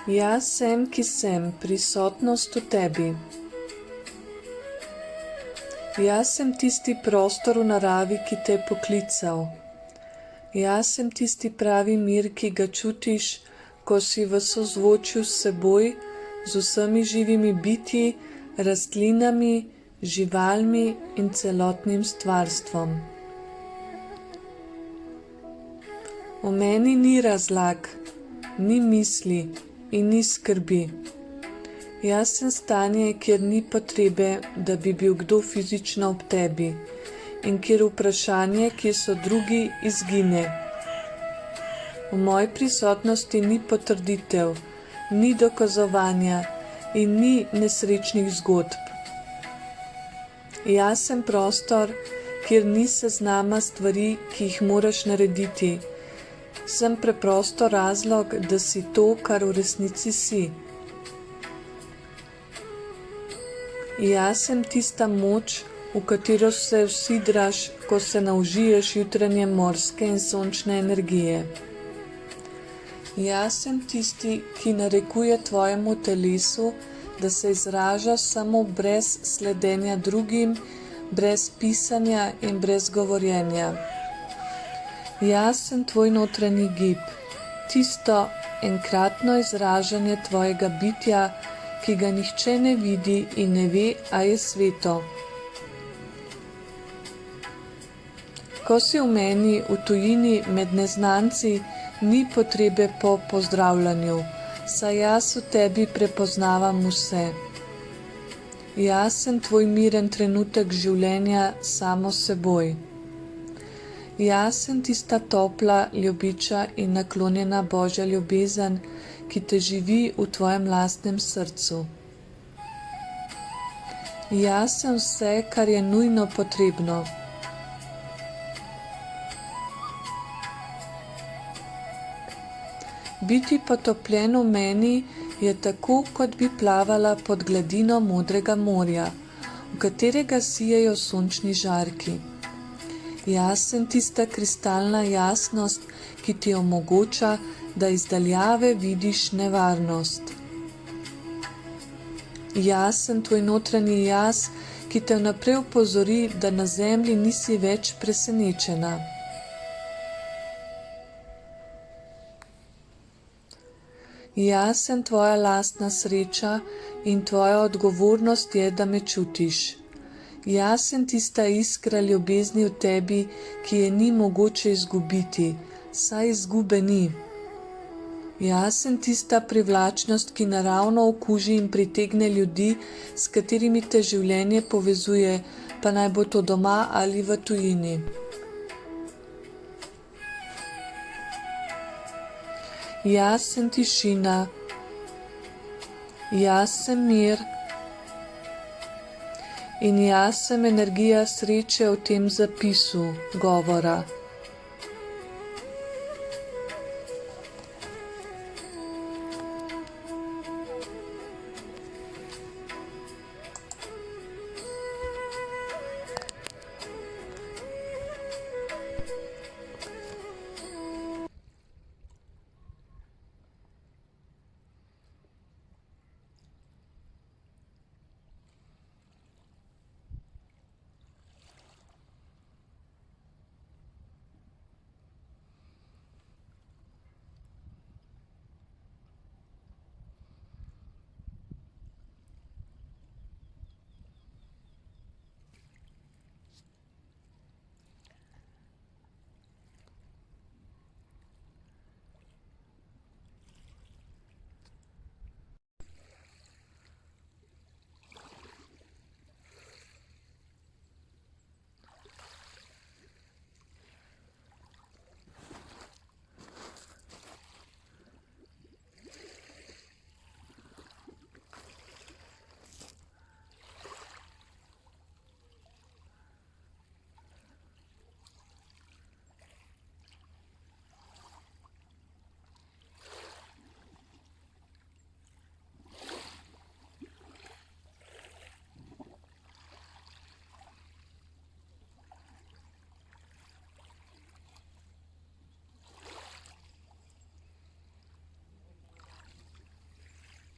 Jaz sem, ki sem, prisotnost v tebi. Jaz sem tisti prostor v naravi, ki te je poklical. Jaz sem tisti pravi mir, ki ga čutiš, ko si v sozvočju s seboj, z vsemi živimi bitji, rastlinami, živalmi in celotnim stvarstvom. V meni ni razlag, ni misli in ni skrbi. Jaz sem stanje, kjer ni potrebe, da bi bil kdo fizično ob tebi in kjer vprašanje, kje so drugi, izgine. V moji prisotnosti ni potrditev, ni dokazovanja in ni nesrečnih zgodb. Jaz sem prostor, kjer ni seznama stvari, ki jih moraš narediti. Sem preprosto razlog, da si to, kar v resnici si. Jaz sem tista moč, v katero se vsidraš, ko se naužiješ jutranje morske in sončne energije. Jaz sem tisti, ki narekuje tvojemu telesu, da se izraža samo brez sledenja drugim, brez pisanja in brez govorjenja. Jaz sem tvoj notranji gib, tisto enkratno izražanje tvojega bitja, ki ga nihče ne vidi in ne ve, a je sveto. Ko si v meni, v tujini, med neznanci, ni potrebe po pozdravljanju, saj jaz v tebi prepoznavam vse. Jaz sem tvoj miren trenutek življenja samo s seboj. Jaz sem tista topla, ljubiča in naklonjena Božja ljubezen, ki te živi v tvojem lastnem srcu. Jaz sem vse, kar je nujno potrebno. Biti potopljen v meni je tako, kot bi plavala pod gladino modrega morja, v katerega sijejo sončni žarki. Jaz sem tista kristalna jasnost, ki ti omogoča, da iz daljave vidiš nevarnost. Jaz sem tvoj notranji jaz, ki te vnaprej opozori, da na zemlji nisi več presenečena. Jaz sem tvoja lastna sreča in tvoja odgovornost je, da me čutiš. Jaz sem tista iskra ljubezni v tebi, ki je ni mogoče izgubiti, saj izgube ni. Jaz sem tista privlačnost, ki naravno okuži in pritegne ljudi, s katerimi te življenje povezuje, pa naj bo to doma ali v tujini. Jaz sem tišina, jaz sem mir in jaz sem energija sreče v tem zapisu govora.